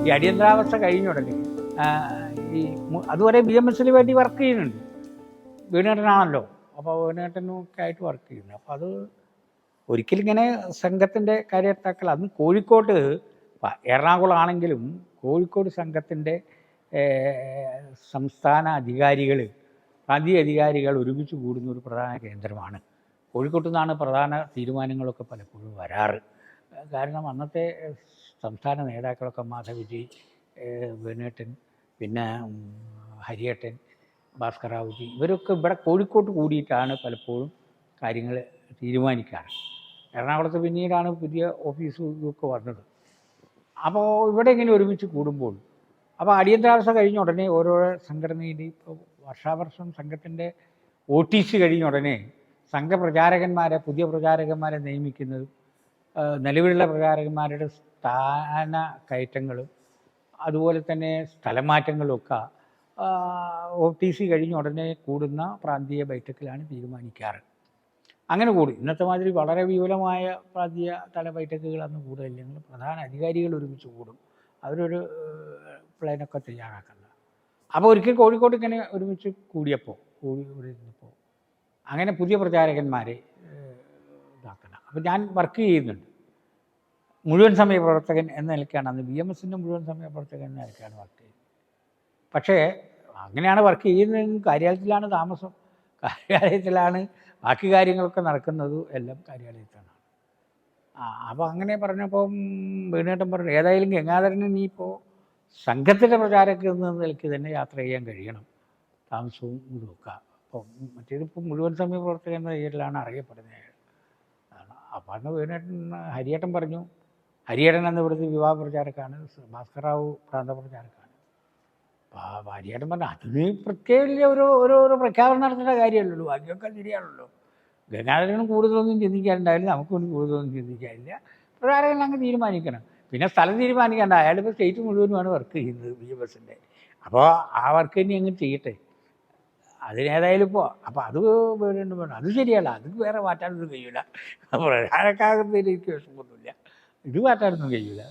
ഈ അടിയന്തരാവസ്ഥ കഴിഞ്ഞ ഉടനെ ഈ അതുവരെ BMSന് വേണ്ടി വർക്ക് ചെയ്യുന്നുണ്ട്. വേണുകേട്ടനാണല്ലോ, അപ്പോൾ വേണുകേട്ടനൊക്കെ ആയിട്ട് വർക്ക് ചെയ്യുന്നത്. അപ്പോൾ അത് ഒരിക്കലും ഇങ്ങനെ സംഘത്തിൻ്റെ കാര്യകർത്താക്കൾ അന്ന് കോഴിക്കോട്ട്, എറണാകുളം ആണെങ്കിലും കോഴിക്കോട് സംഘത്തിൻ്റെ സംസ്ഥാന അധികാരികൾ, പ്രാന്തീയ അധികാരികൾ ഒരുമിച്ച് കൂടുന്ന ഒരു പ്രധാന കേന്ദ്രമാണ്. കോഴിക്കോട്ട് നിന്നാണ് പ്രധാന തീരുമാനങ്ങളൊക്കെ പലപ്പോഴും വരാറ്. കാരണം അന്നത്തെ സംസ്ഥാന നേതാക്കളൊക്കെ മാധവജി, വേണുകേട്ടൻ, പിന്നെ ഹരിയേട്ടൻ, ഭാസ്കറാവുജി, ഇവരൊക്കെ ഇവിടെ കോഴിക്കോട്ട് കൂടിയിട്ടാണ് പലപ്പോഴും കാര്യങ്ങൾ തീരുമാനിക്കാറ്. എറണാകുളത്ത് പിന്നീടാണ് പുതിയ ഓഫീസൊക്കെ വന്നത്. അപ്പോൾ ഇവിടെ ഇങ്ങനെ ഒരുമിച്ച് കൂടുമ്പോൾ, അപ്പോൾ അടിയന്തരാവസ്ഥ കഴിഞ്ഞ ഉടനെ ഓരോ സംഘടനയിൽ ഇപ്പോൾ വർഷാവർഷം സംഘത്തിൻ്റെ OTC കഴിഞ്ഞ ഉടനെ സംഘപ്രചാരകന്മാരെ, പുതിയ പ്രചാരകന്മാരെ നിയമിക്കുന്നതും നിലവിലുള്ള പ്രചാരകന്മാരുടെ സ്ഥാന കയറ്റങ്ങളും അതുപോലെ തന്നെ സ്ഥലമാറ്റങ്ങളുമൊക്കെ OTC കഴിഞ്ഞ ഉടനെ കൂടുന്ന പ്രാന്തീയ ബൈഠക്കിലാണ് തീരുമാനിക്കാറ്. അങ്ങനെ കൂടും. ഇന്നത്തെ മാതിരി വളരെ വിപുലമായ പ്രാന്തീയ തല ബൈഠക്കുകൾ അന്ന് കൂടുതലില്ല. പ്രധാന അധികാരികൾ ഒരുമിച്ച് കൂടും, അവരൊരു പ്ലാനൊക്കെ തയ്യാറാക്കുന്നത്. അപ്പോൾ ഒരിക്കൽ കോഴിക്കോട് ഇങ്ങനെ ഒരുമിച്ച് കൂടിയപ്പോൾ ഇരുന്നപ്പോൾ അങ്ങനെ പുതിയ പ്രചാരകന്മാരെ ഇതാക്കണം. അപ്പോൾ ഞാൻ വർക്ക് ചെയ്യുന്നുണ്ട്, മുഴുവൻ സമയ പ്രവർത്തകൻ എന്ന നിലയ്ക്കാണ്. അന്ന് BMSൻ്റെ മുഴുവൻ സമയ പ്രവർത്തകൻ എന്ന നിലയ്ക്കാണ് വർക്ക് ചെയ്യുന്നത്. പക്ഷേ അങ്ങനെയാണ് വർക്ക് ചെയ്യുന്നതെങ്കിൽ കാര്യാലയത്തിലാണ് താമസം, കാര്യാലയത്തിലാണ് ബാക്കി കാര്യങ്ങളൊക്കെ നടക്കുന്നത്, എല്ലാം കാര്യാലയത്തിലാണ്. അപ്പോൾ അങ്ങനെ പറഞ്ഞപ്പം വേണുകേട്ടൻ പറഞ്ഞു, ഏതായാലും ഗംഗാധരന് ഇനിയിപ്പോൾ സംഘത്തിൻ്റെ പ്രചാരകൻ എന്ന നിലയ്ക്ക് തന്നെ യാത്ര ചെയ്യാൻ കഴിയണം, താമസവും ഇതൊക്കെ. അപ്പോൾ മറ്റേതിപ്പോൾ മുഴുവൻ സമയ പ്രവർത്തകൻ എന്ന പേരിലാണ് അറിയപ്പെടുന്നത്. അപ്പോൾ അന്ന് വേണുകേട്ടൻ, ഹരിയേട്ടൻ പറഞ്ഞു, ഹരിയേട്ടൻ അന്ന് ഇവിടുത്തെ വിവാഹ പ്രചാരക്കാണ്, ഭാസ്കറാവു പ്രാന്ത പ്രചാരക്കാണ്. അപ്പോൾ ഹരിയേട്ടൻ പറഞ്ഞു, അതിന് പ്രത്യേക ഒരു പ്രഖ്യാപനം നടത്തേണ്ട കാര്യമല്ലല്ലോ, ബാക്കിയൊക്കെ ശരിയാണല്ലോ. ഗംഗാധരനും കൂടുതലൊന്നും ചിന്തിക്കാനുണ്ടാവില്ല, നമുക്കൊന്നും കൂടുതലൊന്നും ചിന്തിക്കാനില്ല, പ്രചാരകൻ അങ്ങ് തീരുമാനിക്കണം. പിന്നെ സ്ഥലം തീരുമാനിക്കേണ്ട, അയാളിപ്പോൾ സ്റ്റേറ്റ് മുഴുവനുമാണ് വർക്ക് ചെയ്യുന്നത് BMSൻ്റെ. അപ്പോൾ ആ വർക്ക് തന്നെ അങ്ങ് ചെയ്യട്ടെ, അതിനേതായാലും ഇപ്പോൾ. അപ്പോൾ അത് വേണം, അത് ശരിയല്ല, അത് വേറെ മാറ്റാനൊന്നും കഴിയില്ല. പ്രധാനക്കാകുന്നതിൽ എനിക്ക് വിഷമമൊന്നുമില്ല, ഇത് മാറ്റാനൊന്നും കഴിയില്ല.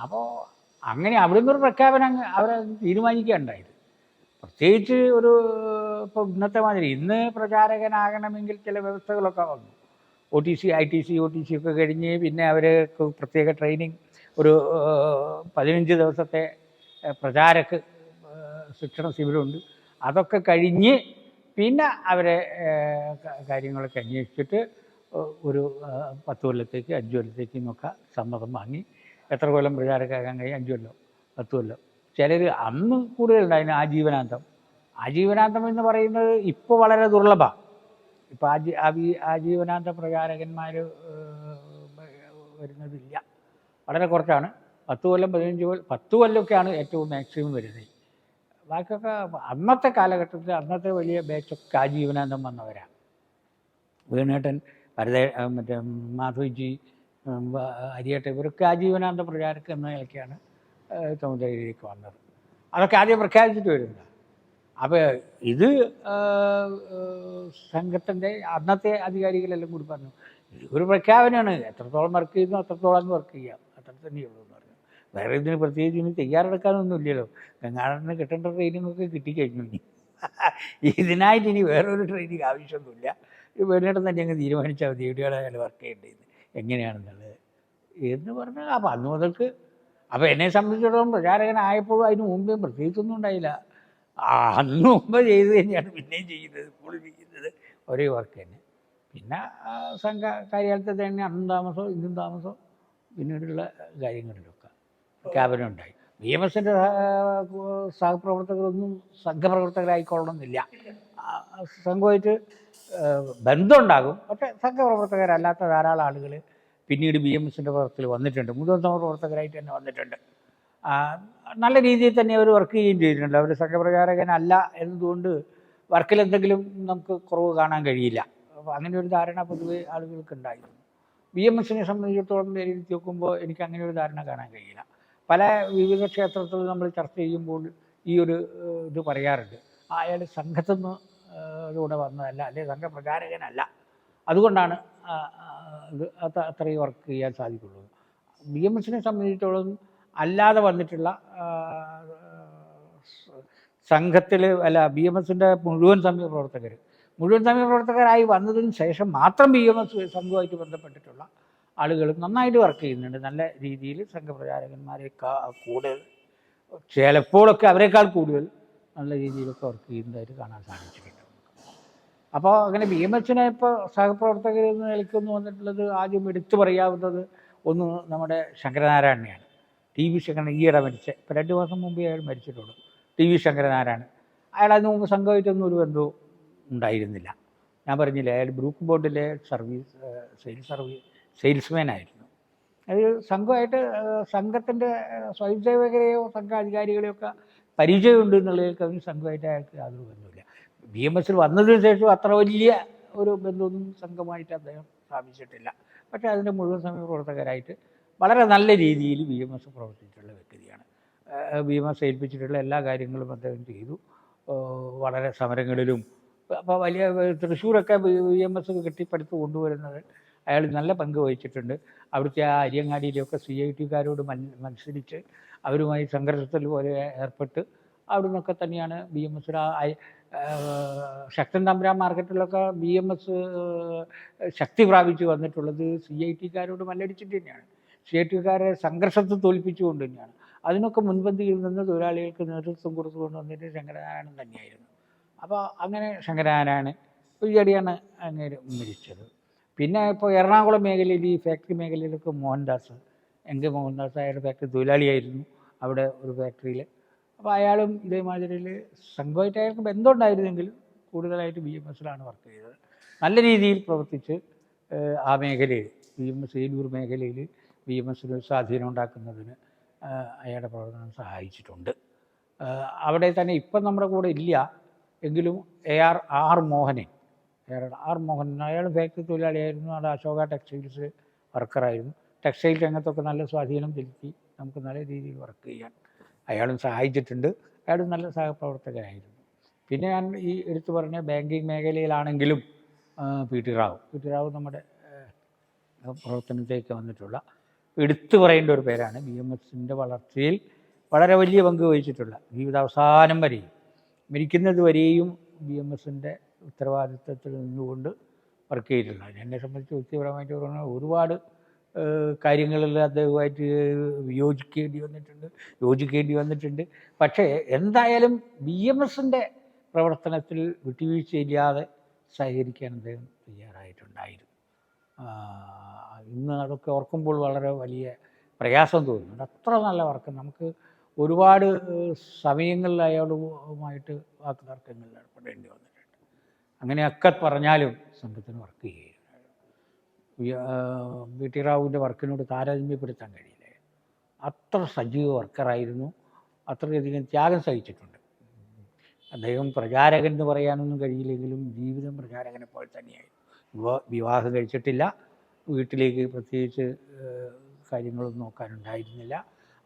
അപ്പോൾ അങ്ങനെ അവിടെ നിന്നൊരു പ്രഖ്യാപനം അവരെ തീരുമാനിക്കുകയുണ്ടായത്. പ്രത്യേകിച്ച് ഇപ്പോൾ ഇന്നത്തെ മാതിരി ഇന്ന് പ്രചാരകനാകണമെങ്കിൽ ചില വ്യവസ്ഥകളൊക്കെ വന്നു. OTC ITC OTC ഒക്കെ കഴിഞ്ഞ് പിന്നെ അവർക്ക് പ്രത്യേക ട്രെയിനിങ്, ഒരു 15 ദിവസത്തെ പ്രചാരക ശിക്ഷണ ശിബിരമുണ്ട്. അതൊക്കെ കഴിഞ്ഞ് പിന്നെ അവരെ കാര്യങ്ങളൊക്കെ അന്വേഷിച്ചിട്ട് ഒരു 10 കൊല്ലത്തേക്ക് 5 കൊല്ലത്തേക്ക് എന്നൊക്കെ സമ്മതം വാങ്ങി. എത്ര കൊല്ലം പ്രചാരകാകാൻ കഴിയും? 5 കൊല്ലം, 10 കൊല്ലം. ചിലർ അന്ന് കൂടുതലുണ്ടായിരുന്നു ആജീവനാന്തം. ആജീവനാന്തം എന്ന് പറയുന്നത് ഇപ്പോൾ വളരെ ദുർലഭമാണ്. ഇപ്പോൾ ആജീവനാന്ത പ്രചാരകന്മാർ വരുന്നതില്ല, വളരെ കുറച്ചാണ്. 10 കൊല്ലം 15 കൊല്ലം 10 കൊല്ലമൊക്കെയാണ് ഏറ്റവും മാക്സിമം വരുന്നത്. ബാക്കിയൊക്കെ അന്നത്തെ കാലഘട്ടത്തിൽ അന്നത്തെ വലിയ ബാച്ചൊക്കെ ആജീവനാന്തം വന്നവരാണ്. വേണുകേട്ടൻ, മറ്റേ മാധവജി, ഹരിയേട്ടൻ, ഇവരൊക്കെ ആജീവനാന്ത പ്രചാരകൻ എന്ന നിലയ്ക്കാണ് ചുമതലയിലേക്ക് വന്നത്. അതൊക്കെ ആദ്യം പ്രഖ്യാപിച്ചിട്ട് വരുന്നത്. അപ്പോൾ ഇത് സംഘത്തിൻ്റെ അന്നത്തെ അധികാരികളെല്ലാം കൂടി പറഞ്ഞു, ഒരു പ്രഖ്യാപനമാണ്, എത്രത്തോളം വർക്ക് ചെയ്യുന്നു അത്രത്തോളം വർക്ക് ചെയ്യാം, അത്ര തന്നെയുള്ളൂ എന്ന് പറഞ്ഞു. വേറെ ഇതിന് പ്രത്യേകിച്ച് ഇനി തയ്യാറെടുക്കാനൊന്നും ഇല്ലല്ലോ, ഗംഗാധരന് കിട്ടേണ്ട ട്രെയിനിങ്ങൊക്കെ കിട്ടിക്കഴിഞ്ഞു. ഇതിനായിട്ട് ഇനി വേറൊരു ട്രെയിനിങ് ആവശ്യമൊന്നുമില്ല, വേണുകേട്ടൻ തന്നെ അങ്ങ് തീരുമാനിച്ചാൽ മതി എവിടെയാണ് അയാൾ വർക്ക് ചെയ്യേണ്ടത് എങ്ങനെയാണെന്നുള്ളത് എന്ന് പറഞ്ഞാൽ. അപ്പോൾ അന്ന് മുതൽക്ക്, അപ്പോൾ എന്നെ സംബന്ധിച്ചിടത്തോളം പ്രചാരകനായപ്പോഴും അതിന് മുമ്പേ പ്രത്യേകിച്ചൊന്നും ഉണ്ടായില്ല. അന്ന് മുമ്പ് ചെയ്ത് തന്നെയാണ് പിന്നെയും ചെയ്യുന്നത്, ഇപ്പോൾ ചെയ്യുന്നത് ഒരേ വർക്ക് തന്നെ. പിന്നെ സംഘ കാര്യാലയത്തിൽ തന്നെ അന്നും താമസം ഇന്നും താമസം പിന്നീടുള്ള കാര്യങ്ങളിലൊക്കെ പ്രഖ്യാപനം ഉണ്ടായി. BMSൻ്റെ സഹപ്രവർത്തകരൊന്നും സംഘപ്രവർത്തകരായിക്കൊള്ളണമെന്നില്ല, സംഘമായിട്ട് ബന്ധമുണ്ടാകും. പക്ഷേ സംഘപ്രവർത്തകരല്ലാത്ത ധാരാളം ആളുകൾ പിന്നീട് BMSൻ്റെ പ്രവർത്തനത്തിൽ വന്നിട്ടുണ്ട്, മുഴുവൻ പ്രവർത്തകരായിട്ട് തന്നെ വന്നിട്ടുണ്ട്. നല്ല രീതിയിൽ തന്നെ അവർ വർക്ക് ചെയ്യുകയും ചെയ്തിട്ടുണ്ട്. അവർ സംഘപ്രചാരകനല്ല എന്നതുകൊണ്ട് വർക്കിൽ എന്തെങ്കിലും നമുക്ക് കുറവ് കാണാൻ കഴിയില്ല. അപ്പോൾ അങ്ങനെ ഒരു ധാരണ പൊതുവെ ആളുകൾക്ക് ഉണ്ടായിരുന്നു. BMSനെ സംബന്ധിച്ചിടത്തോളം വിലയിരുത്തി നോക്കുമ്പോൾ എനിക്ക് അങ്ങനെ ഒരു ധാരണ കാണാൻ കഴിയില്ല. പല വിവിധ ക്ഷേത്രത്തിൽ നമ്മൾ ചർച്ച ചെയ്യുമ്പോൾ ഈ ഒരു ഇത് പറയാറുണ്ട്, അയാൾ സംഘത്തിൽ നിന്ന് ഇതിലൂടെ വന്നതല്ല, അല്ലെങ്കിൽ സംഘപ്രചാരകനല്ല, അതുകൊണ്ടാണ് ഇത് അത്രയും വർക്ക് ചെയ്യാൻ സാധിക്കുള്ളൂ. BMSനെ സംബന്ധിച്ചിടത്തോളം അല്ലാതെ വന്നിട്ടുള്ള സംഘത്തിൽ അല്ല BMSൻ്റെ മുഴുവൻ സമയ പ്രവർത്തകരായി വന്നതിന് ശേഷം മാത്രം BMS സംഘവുമായിട്ട് ബന്ധപ്പെട്ടിട്ടുള്ള ആളുകളും നന്നായിട്ട് വർക്ക് ചെയ്യുന്നുണ്ട്. നല്ല രീതിയിൽ സംഘപ്രചാരകന്മാരെക്കാൾ കൂടുതൽ, ചിലപ്പോഴൊക്കെ അവരെക്കാൾ കൂടുതൽ നല്ല രീതിയിലൊക്കെ വർക്ക് ചെയ്യുന്നതായിട്ട് കാണാൻ സാധിച്ചിട്ടുണ്ട്. അപ്പോൾ അങ്ങനെ BMSനെ ഇപ്പോൾ സഹപ്രവർത്തകർ എന്ന നിലയ്ക്കൊന്ന് വന്നിട്ടുള്ളത് ആദ്യം എടുത്തു പറയാവുന്നത് ഒന്ന് നമ്മുടെ ശങ്കരനാരായണനെയാണ്. TV ശങ്കരൻ ഈയിടെ ഇപ്പോൾ 2 മാസം മുമ്പേ അയാൾ മരിച്ചിട്ടുള്ളൂ. TV ശങ്കരനാരായണൻ. അയാൾ അതിന് മുമ്പ് സംഘമായിട്ടൊന്നും ഒരു ബന്ധവും ഉണ്ടായിരുന്നില്ല. ഞാൻ പറഞ്ഞില്ലേ, അയാൾ ബ്രൂക്ക് ബോർഡിലെ സെയിൽസ്മാൻ ആയിരുന്നു. അത് സംഘമായിട്ട് സംഘത്തിൻ്റെ സ്വയംസേവകരെയോ സംഘ അധികാരികളെയോ ഒക്കെ പരിചയമുണ്ട് എന്നുള്ളതിലേക്ക് അവന് സംഘമായിട്ട് അയാൾക്ക് യാതൊരു ബന്ധമില്ല. BMSൽ വന്നതിന് ശേഷം അത്ര വലിയ ഒരു ബന്ധമൊന്നും സംഘമായിട്ട് അദ്ദേഹം സ്ഥാപിച്ചിട്ടില്ല. പക്ഷേ അതിൻ്റെ മുഴുവൻ സമയ പ്രവർത്തകരായിട്ട് വളരെ നല്ല രീതിയിൽ BMS പ്രവർത്തിച്ചിട്ടുള്ള വ്യക്തിയാണ്. BMS ഏൽപ്പിച്ചിട്ടുള്ള എല്ലാ കാര്യങ്ങളും അദ്ദേഹം ചെയ്തു. വളരെ സമരങ്ങളിലും അപ്പോൾ വലിയ തൃശ്ശൂരൊക്കെ BMS കെട്ടിപ്പടുത്ത് കൊണ്ടുവരുന്നത് അയാൾ നല്ല പങ്ക് വഹിച്ചിട്ടുണ്ട്. അവിടുത്തെ ആ അരിയങ്ങാടിയിലൊക്കെ CIT-കാരോട് മത്സരിച്ച് അവരുമായി സംഘർഷത്തിൽ പോലെ ഏർപ്പെട്ട് അവിടെ നിന്നൊക്കെ തന്നെയാണ് BMS ശക്തൻ തമ്പുരാൻ മാർക്കറ്റിലൊക്കെ BMS ശക്തി പ്രാപിച്ച് വന്നിട്ടുള്ളത് CIT-കാരോട് മല്ലടിച്ചിട്ട് തന്നെയാണ്. CIT-കാരെ സംഘർഷത്തിൽ തോൽപ്പിച്ചുകൊണ്ട് തന്നെയാണ്. അതിനൊക്കെ മുൻപന്തിയിൽ നിന്ന് തൊഴിലാളികൾക്ക് നേതൃത്വം കൊടുത്തുകൊണ്ട് വന്നിട്ട് ശങ്കരനാരായണൻ തന്നെയായിരുന്നു. അപ്പോൾ അങ്ങനെ ശങ്കരനാരായണൻ ഈയിടെയാണ് അങ്ങനെ മരിച്ചത്. പിന്നെ ഇപ്പോൾ എറണാകുളം മേഖലയിൽ ഈ ഫാക്ടറി മേഖലയിലൊക്കെ മോഹൻദാസ് അയാളുടെ ഫാക്ടറി തൊഴിലാളിയായിരുന്നു അവിടെ ഒരു ഫാക്ടറിയിൽ. അപ്പോൾ അയാളും ഇതേമാതിരിയിൽ സംഘമായിട്ട് അയാൾക്ക് ബന്ധമുണ്ടായിരുന്നെങ്കിലും കൂടുതലായിട്ട് BMSലാണ് വർക്ക് ചെയ്തത്. നല്ല രീതിയിൽ പ്രവർത്തിച്ച് ആ മേഖലയിൽ ഏലൂർ മേഖലയിൽ BMSന് സ്വാധീനം ഉണ്ടാക്കുന്നതിന് അയാളുടെ പ്രവർത്തനം സഹായിച്ചിട്ടുണ്ട്. അവിടെ തന്നെ ഇപ്പം നമ്മുടെ കൂടെ ഇല്ല എങ്കിലും ആർ മോഹനൻ അയാൾ ഫാക്ടറി തൊഴിലാളിയായിരുന്നു. അവിടെ അശോക ടെക്സ്റ്റൈൽസ് വർക്കറായിരുന്നു. ടെക്സ്റ്റൈൽ രംഗത്തൊക്കെ നല്ല സ്വാധീനം ചെലുത്തി നമുക്ക് നല്ല രീതിയിൽ വർക്ക് ചെയ്യാൻ അയാളും സഹായിച്ചിട്ടുണ്ട്. അയാളും നല്ല സഹപ്രവർത്തകരായിരുന്നു. പിന്നെ ഞാൻ ഈ എടുത്തു പറഞ്ഞ ബാങ്കിങ് മേഖലയിലാണെങ്കിലും PT റാവു നമ്മുടെ പ്രവർത്തനത്തേക്ക് വന്നിട്ടുള്ള എടുത്തു പറയേണ്ട ഒരു പേരാണ്. BMSൻ്റെ വളർച്ചയിൽ വളരെ വലിയ പങ്ക് വഹിച്ചിട്ടുള്ള, ജീവിതാവസാനം വരെയും മരിക്കുന്നത് വരെയും BMSൻ്റെ ഉത്തരവാദിത്വത്തിൽ നിന്നുകൊണ്ട് വർക്ക് ചെയ്തിട്ടുള്ള, എന്നെ സംബന്ധിച്ച് വ്യക്തിപരമായിട്ട് പറഞ്ഞാൽ ഒരുപാട് കാര്യങ്ങളിൽ അദ്ദേഹവുമായിട്ട് യോജിക്കേണ്ടി വന്നിട്ടുണ്ട്. പക്ഷേ എന്തായാലും BMSൻ്റെ പ്രവർത്തനത്തിൽ വിട്ടുവീഴ്ചയില്ലാതെ സഹകരിക്കാൻ അദ്ദേഹം തയ്യാറായിട്ടുണ്ടായിരുന്നു. ഇന്ന് അതൊക്കെ ഓർക്കുമ്പോൾ വളരെ വലിയ പ്രയാസം തോന്നുന്നുണ്ട്. അത്ര നല്ല വർക്ക്. നമുക്ക് ഒരുപാട് സമയങ്ങളിൽ അയാളുമായിട്ട് വാക്കുതർക്കങ്ങളിൽ ഏർപ്പെടേണ്ടി വന്നിട്ടുണ്ട്. അങ്ങനെയൊക്കെ പറഞ്ഞാലും സംഘത്തിന് വർക്ക് ചെയ്യുക PT റാവുവിൻ്റെ വർക്കിനോട് താരതമ്യപ്പെടുത്താൻ കഴിയില്ല. അത്ര സജീവ വർക്കറായിരുന്നു. അത്രയധികം ത്യാഗം സഹിച്ചിട്ടുണ്ട് അദ്ദേഹം. പ്രചാരകൻ എന്ന് പറയാനൊന്നും കഴിയില്ലെങ്കിലും ജീവിതം പ്രചാരകനെ പോലെ തന്നെയായിരുന്നു. വിവാഹം കഴിച്ചിട്ടില്ല. വീട്ടിലേക്ക് പ്രത്യേകിച്ച് കാര്യങ്ങളൊന്നും നോക്കാനുണ്ടായിരുന്നില്ല.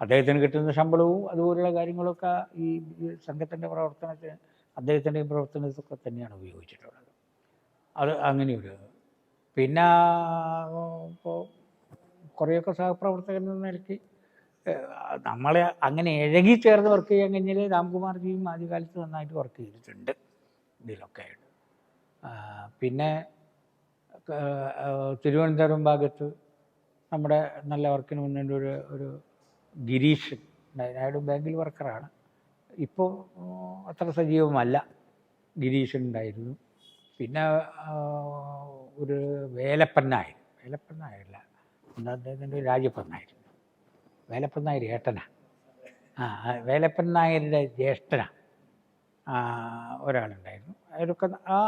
അദ്ദേഹത്തിന് കിട്ടുന്ന ശമ്പളവും അതുപോലുള്ള കാര്യങ്ങളൊക്കെ ഈ സംഘത്തിൻ്റെ പ്രവർത്തനത്തിന് അദ്ദേഹത്തിൻ്റെയും പ്രവർത്തനത്തൊക്കെ തന്നെയാണ് ഉപയോഗിച്ചിട്ടുള്ളത്. അത് അങ്ങനെയൊരു പിന്നെ ഇപ്പോൾ കുറേയൊക്കെ സഹപ്രവർത്തകൻ എന്ന നിലയ്ക്ക് നമ്മളെ അങ്ങനെ ഇഴകി ചേർന്ന് വർക്ക് ചെയ്യാൻ കഴിഞ്ഞാൽ രാംകുമാർജിയും ആദ്യകാലത്ത് നന്നായിട്ട് വർക്ക് ചെയ്തിട്ടുണ്ട് ഇതിലൊക്കെ ആയിട്ട്. പിന്നെ തിരുവനന്തപുരം ഭാഗത്ത് നമ്മുടെ നല്ല വർക്കിന് മുന്നേ ഒരു ഗിരീഷ് അയാളും ബാങ്കിൽ വർക്കറാണ്. ഇപ്പോൾ അത്ര സജീവമല്ല. ഗിരീഷൻ ഉണ്ടായിരുന്നു. പിന്നെ ഒരു വേലപ്പൻ നായരല്ല, എന്താ അദ്ദേഹത്തിൻ്റെ രാജപ്പൻ നായർ, വേലപ്പൻ നായർ ഏട്ടനാണ്. വേലപ്പൻ നായരുടെ ജ്യേഷ്ഠനാണ് ഒരാളുണ്ടായിരുന്നു. അവരൊക്കെ ആ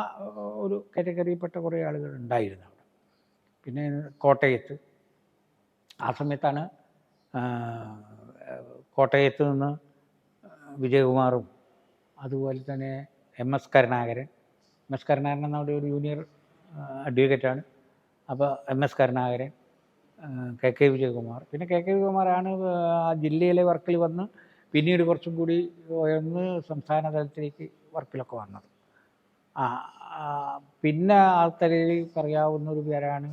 ഒരു കാറ്റഗറിയിൽപ്പെട്ട കുറേ ആളുകൾ ഉണ്ടായിരുന്നു അവിടെ. പിന്നെ കോട്ടയത്ത് ആ സമയത്താണ് കോട്ടയത്ത് നിന്ന് വിജയകുമാറും അതുപോലെ തന്നെ MS കരുണാകരൻ നമ്മുടെ ഒരു ജൂനിയർ അഡ്വക്കേറ്റാണ്. അപ്പോൾ MS കരുണാകരൻ, KK വിജയകുമാർ, പിന്നെ KK വിജയകുമാറാണ് ആ ജില്ലയിലെ വർക്കിൽ വന്ന് പിന്നീട് കുറച്ചും കൂടി ഉയർന്ന് സംസ്ഥാന തലത്തിലേക്ക് വർക്കിലൊക്കെ വന്നത്. പിന്നെ ആ തലയിൽ പറയാവുന്ന ഒരു പേരാണ്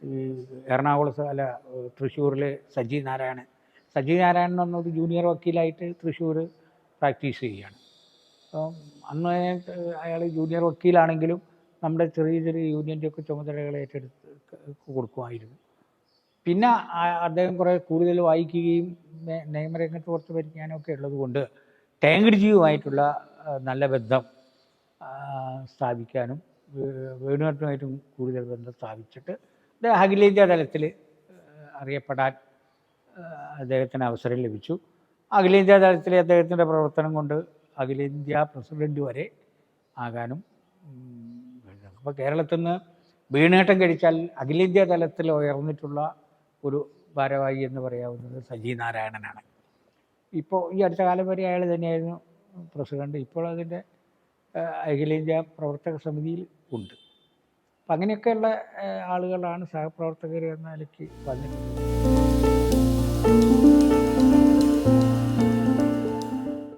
ഈ തൃശ്ശൂരിലെ സജി സച്ചിനാരായണൻ എന്നൊരു ജൂനിയർ വക്കീലായിട്ട് തൃശ്ശൂർ പ്രാക്ടീസ് ചെയ്യുകയാണ്. അപ്പം അന്ന് അയാൾ ജൂനിയർ വക്കീലാണെങ്കിലും നമ്മുടെ ചെറിയ ചെറിയ യൂണിയൻ്റെയൊക്കെ ചുമതലകൾ ഏറ്റെടുത്ത് കൊടുക്കുമായിരുന്നു. പിന്നെ അദ്ദേഹം കുറേ കൂടുതൽ വായിക്കുകയും നിയമരംഗത്ത് കുറച്ച് പരിജ്ഞാനമൊക്കെ ഉള്ളതുകൊണ്ട് ടേങ്കഡ്ജിയുമായിട്ടുള്ള നല്ല ബന്ധം സ്ഥാപിക്കാനും വേണുമായിട്ടും കൂടുതൽ ബന്ധം സ്ഥാപിച്ചിട്ട് അഖിലേന്ത്യാ തലത്തിൽ അറിയപ്പെടാൻ അദ്ദേഹത്തിന് അവസരം ലഭിച്ചു. അഖിലേന്ത്യാ തലത്തിലെ അദ്ദേഹത്തിൻ്റെ പ്രവർത്തനം കൊണ്ട് അഖിലേന്ത്യാ പ്രസിഡന്റ് വരെ ആകാനും. അപ്പോൾ കേരളത്തിൽ നിന്ന് വീണേട്ടം കഴിച്ചാൽ അഖിലേന്ത്യാ തലത്തിൽ ഉയർന്നിട്ടുള്ള ഒരു ഭാരവാഹി എന്ന് പറയാവുന്നത് സജി നാരായണനാണ്. ഇപ്പോൾ ഈ അടുത്ത കാലം വരെ അയാൾ തന്നെയായിരുന്നു പ്രസിഡന്റ്. ഇപ്പോൾ അതിൻ്റെ അഖിലേന്ത്യാ പ്രവർത്തക സമിതിയിൽ ഉണ്ട്. അപ്പം അങ്ങനെയൊക്കെയുള്ള ആളുകളാണ് സഹപ്രവർത്തകർ എന്ന നിലയ്ക്ക് വന്നിട്ടുള്ളത്.